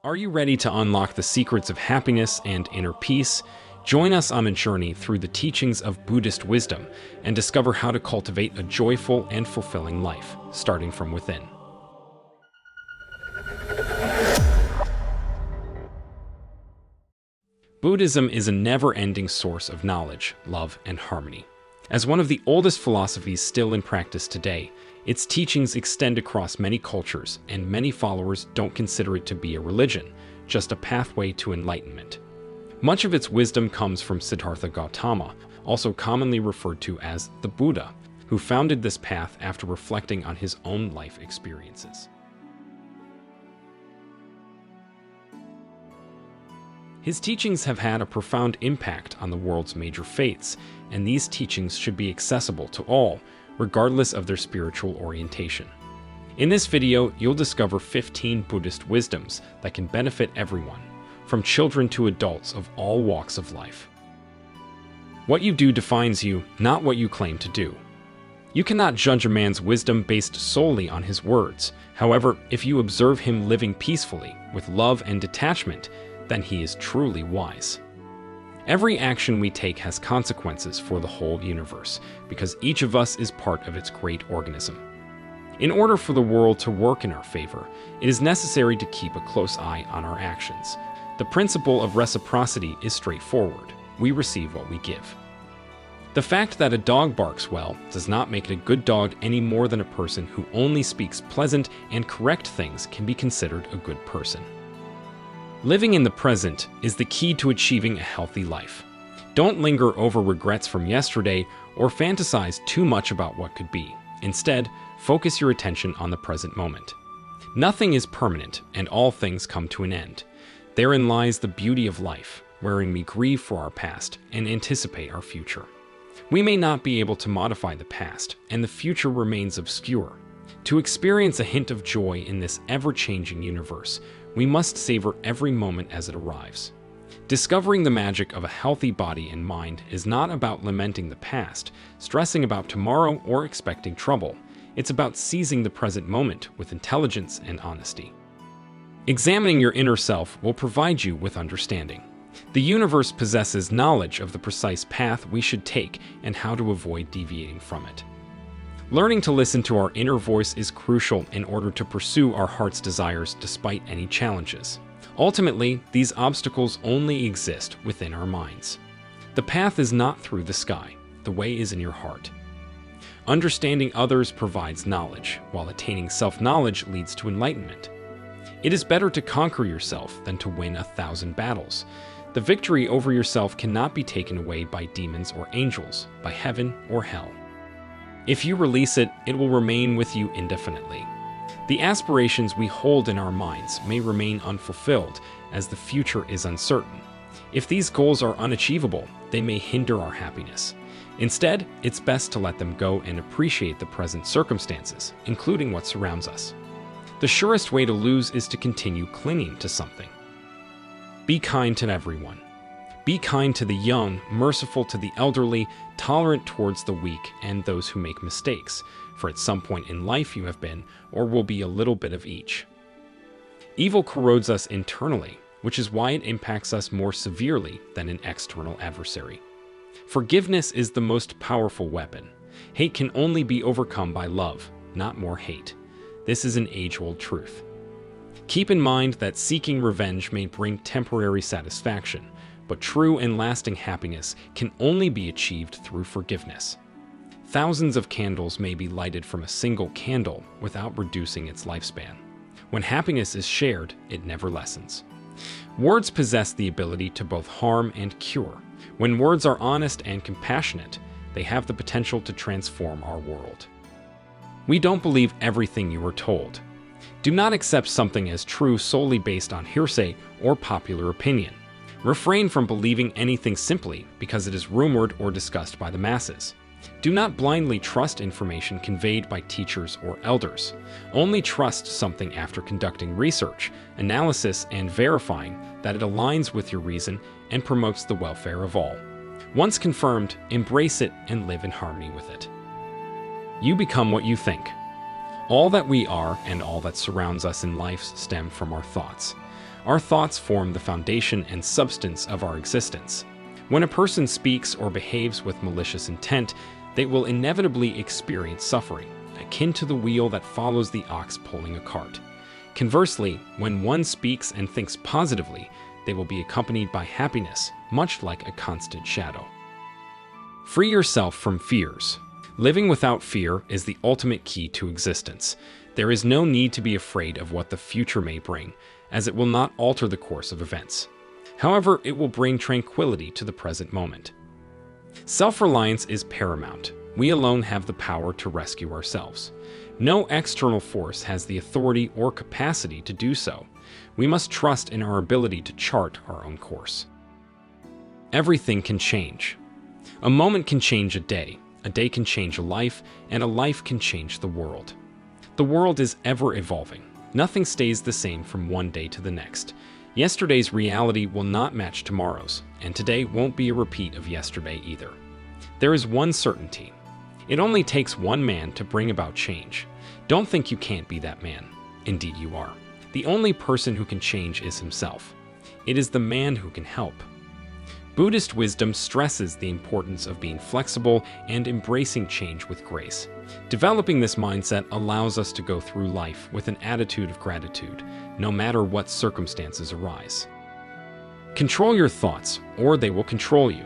Are you ready to unlock the secrets of happiness and inner peace? Join us on a journey through the teachings of Buddhist wisdom and discover how to cultivate a joyful and fulfilling life, starting from within. Buddhism is a never-ending source of knowledge, love, and harmony. As one of the oldest philosophies still in practice today, its teachings extend across many cultures, and many followers don't consider it to be a religion, just a pathway to enlightenment. Much of its wisdom comes from Siddhartha Gautama, also commonly referred to as the Buddha, who founded this path after reflecting on his own life experiences. His teachings have had a profound impact on the world's major faiths, and these teachings should be accessible to all, regardless of their spiritual orientation. In this video, you'll discover 15 Buddhist wisdoms that can benefit everyone, from children to adults of all walks of life. What you do defines you, not what you claim to do. You cannot judge a man's wisdom based solely on his words. However, if you observe him living peacefully, with love and detachment, then he is truly wise. Every action we take has consequences for the whole universe, because each of us is part of its great organism. In order for the world to work in our favor, it is necessary to keep a close eye on our actions. The principle of reciprocity is straightforward. We receive what we give. The fact that a dog barks well does not make it a good dog any more than a person who only speaks pleasant and correct things can be considered a good person. Living in the present is the key to achieving a healthy life. Don't linger over regrets from yesterday or fantasize too much about what could be. Instead, focus your attention on the present moment. Nothing is permanent, and all things come to an end. Therein lies the beauty of life, wherein we grieve for our past and anticipate our future. We may not be able to modify the past, and the future remains obscure. To experience a hint of joy in this ever-changing universe, we must savor every moment as it arrives. Discovering the magic of a healthy body and mind is not about lamenting the past, stressing about tomorrow, or expecting trouble. It's about seizing the present moment with intelligence and honesty. Examining your inner self will provide you with understanding. The universe possesses knowledge of the precise path we should take and how to avoid deviating from it. Learning to listen to our inner voice is crucial in order to pursue our heart's desires despite any challenges. Ultimately, these obstacles only exist within our minds. The path is not through the sky. The way is in your heart. Understanding others provides knowledge, while attaining self-knowledge leads to enlightenment. It is better to conquer yourself than to win 1,000 battles. The victory over yourself cannot be taken away by demons or angels, by heaven or hell. If you release it, it will remain with you indefinitely. The aspirations we hold in our minds may remain unfulfilled, as the future is uncertain. If these goals are unachievable, they may hinder our happiness. Instead, it's best to let them go and appreciate the present circumstances, including what surrounds us. The surest way to lose is to continue clinging to something. Be kind to everyone. Be kind to the young, merciful to the elderly, tolerant towards the weak and those who make mistakes, for at some point in life you have been or will be a little bit of each. Evil corrodes us internally, which is why it impacts us more severely than an external adversary. Forgiveness is the most powerful weapon. Hate can only be overcome by love, not more hate. This is an age-old truth. Keep in mind that seeking revenge may bring temporary satisfaction, but true and lasting happiness can only be achieved through forgiveness. Thousands of candles may be lighted from a single candle without reducing its lifespan. When happiness is shared, it never lessens. Words possess the ability to both harm and cure. When words are honest and compassionate, they have the potential to transform our world. We don't believe everything you are told. Do not accept something as true solely based on hearsay or popular opinion. Refrain from believing anything simply because it is rumored or discussed by the masses. Do not blindly trust information conveyed by teachers or elders. Only trust something after conducting research, analysis, and verifying that it aligns with your reason and promotes the welfare of all. Once confirmed, embrace it and live in harmony with it. You become what you think. All that we are and all that surrounds us in life stem from our thoughts. Our thoughts form the foundation and substance of our existence. When a person speaks or behaves with malicious intent, they will inevitably experience suffering, akin to the wheel that follows the ox pulling a cart. Conversely, when one speaks and thinks positively, they will be accompanied by happiness, much like a constant shadow. Free yourself from fears. Living without fear is the ultimate key to existence. There is no need to be afraid of what the future may bring, as it will not alter the course of events. However, it will bring tranquility to the present moment. Self-reliance is paramount. We alone have the power to rescue ourselves. No external force has the authority or capacity to do so. We must trust in our ability to chart our own course. Everything can change. A moment can change a day can change a life, and a life can change the world. The world is ever evolving. Nothing stays the same from one day to the next. Yesterday's reality will not match tomorrow's, and today won't be a repeat of yesterday either. There is one certainty. It only takes one man to bring about change. Don't think you can't be that man. Indeed you are. The only person who can change is himself. It is the man who can help. Buddhist wisdom stresses the importance of being flexible and embracing change with grace. Developing this mindset allows us to go through life with an attitude of gratitude, no matter what circumstances arise. Control your thoughts, or they will control you.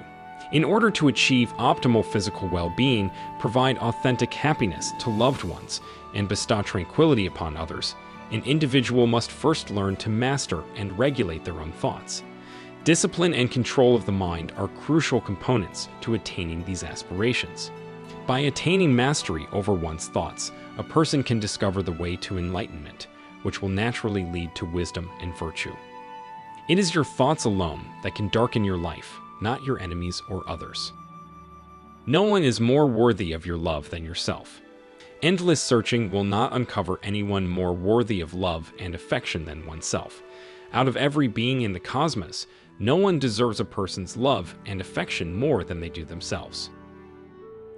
In order to achieve optimal physical well-being, provide authentic happiness to loved ones, and bestow tranquility upon others, an individual must first learn to master and regulate their own thoughts. Discipline and control of the mind are crucial components to attaining these aspirations. By attaining mastery over one's thoughts, a person can discover the way to enlightenment, which will naturally lead to wisdom and virtue. It is your thoughts alone that can darken your life, not your enemies or others. No one is more worthy of your love than yourself. Endless searching will not uncover anyone more worthy of love and affection than oneself. Out of every being in the cosmos, no one deserves a person's love and affection more than they do themselves.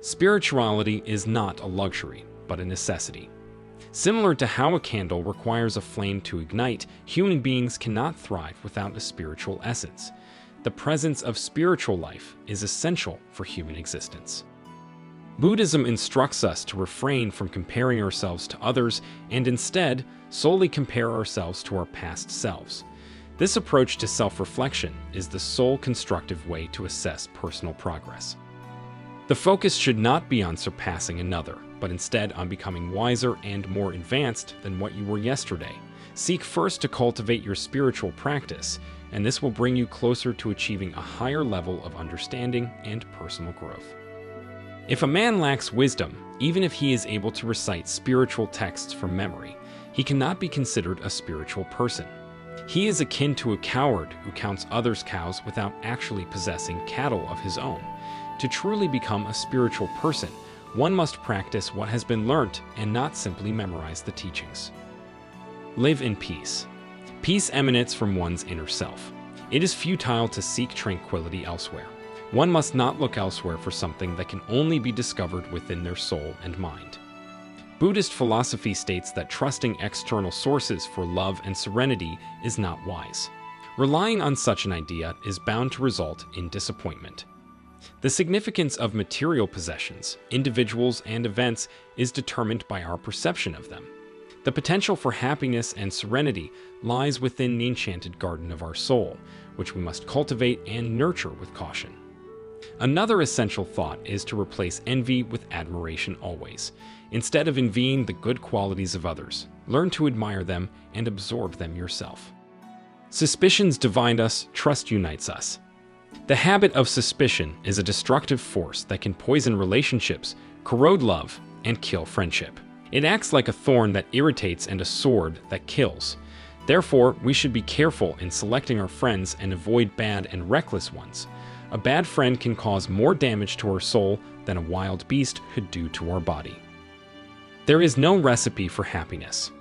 Spirituality is not a luxury, but a necessity. Similar to how a candle requires a flame to ignite, human beings cannot thrive without a spiritual essence. The presence of spiritual life is essential for human existence. Buddhism instructs us to refrain from comparing ourselves to others and instead solely compare ourselves to our past selves. This approach to self-reflection is the sole constructive way to assess personal progress. The focus should not be on surpassing another, but instead on becoming wiser and more advanced than what you were yesterday. Seek first to cultivate your spiritual practice, and this will bring you closer to achieving a higher level of understanding and personal growth. If a man lacks wisdom, even if he is able to recite spiritual texts from memory, he cannot be considered a spiritual person. He is akin to a coward who counts others' cows without actually possessing cattle of his own. To truly become a spiritual person, one must practice what has been learnt and not simply memorize the teachings. Live in peace. Peace emanates from one's inner self. It is futile to seek tranquility elsewhere. One must not look elsewhere for something that can only be discovered within their soul and mind. Buddhist philosophy states that trusting external sources for love and serenity is not wise. Relying on such an idea is bound to result in disappointment. The significance of material possessions, individuals, and events is determined by our perception of them. The potential for happiness and serenity lies within the enchanted garden of our soul, which we must cultivate and nurture with caution. Another essential thought is to replace envy with admiration always. Instead of envying the good qualities of others, learn to admire them and absorb them yourself. Suspicions divide us, trust unites us. The habit of suspicion is a destructive force that can poison relationships, corrode love, and kill friendship. It acts like a thorn that irritates and a sword that kills. Therefore, we should be careful in selecting our friends and avoid bad and reckless ones. A bad friend can cause more damage to our soul than a wild beast could do to our body. There is no recipe for happiness.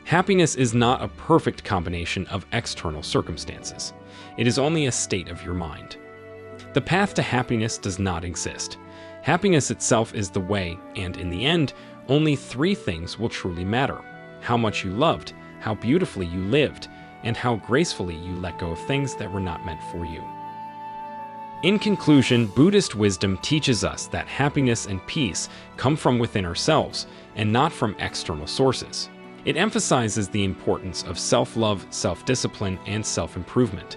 Happiness is not a perfect combination of external circumstances. It is only a state of your mind. The path to happiness does not exist. Happiness itself is the way, and in the end, only three things will truly matter: how much you loved, how beautifully you lived, and how gracefully you let go of things that were not meant for you. In conclusion, Buddhist wisdom teaches us that happiness and peace come from within ourselves and not from external sources. It emphasizes the importance of self-love, self-discipline, and self-improvement.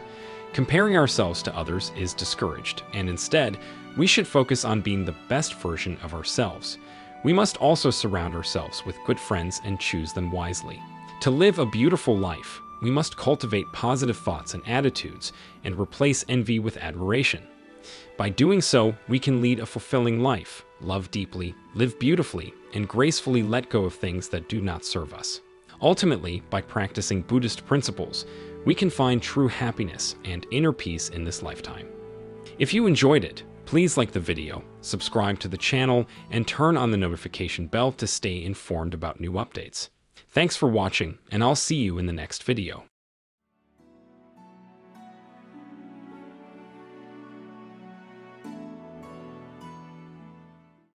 Comparing ourselves to others is discouraged, and instead, we should focus on being the best version of ourselves. We must also surround ourselves with good friends and choose them wisely. To live a beautiful life, we must cultivate positive thoughts and attitudes and replace envy with admiration. By doing so, we can lead a fulfilling life, love deeply, live beautifully, and gracefully let go of things that do not serve us. Ultimately, by practicing Buddhist principles, we can find true happiness and inner peace in this lifetime. If you enjoyed it, please like the video, subscribe to the channel, and turn on the notification bell to stay informed about new updates. Thanks for watching, and I'll see you in the next video.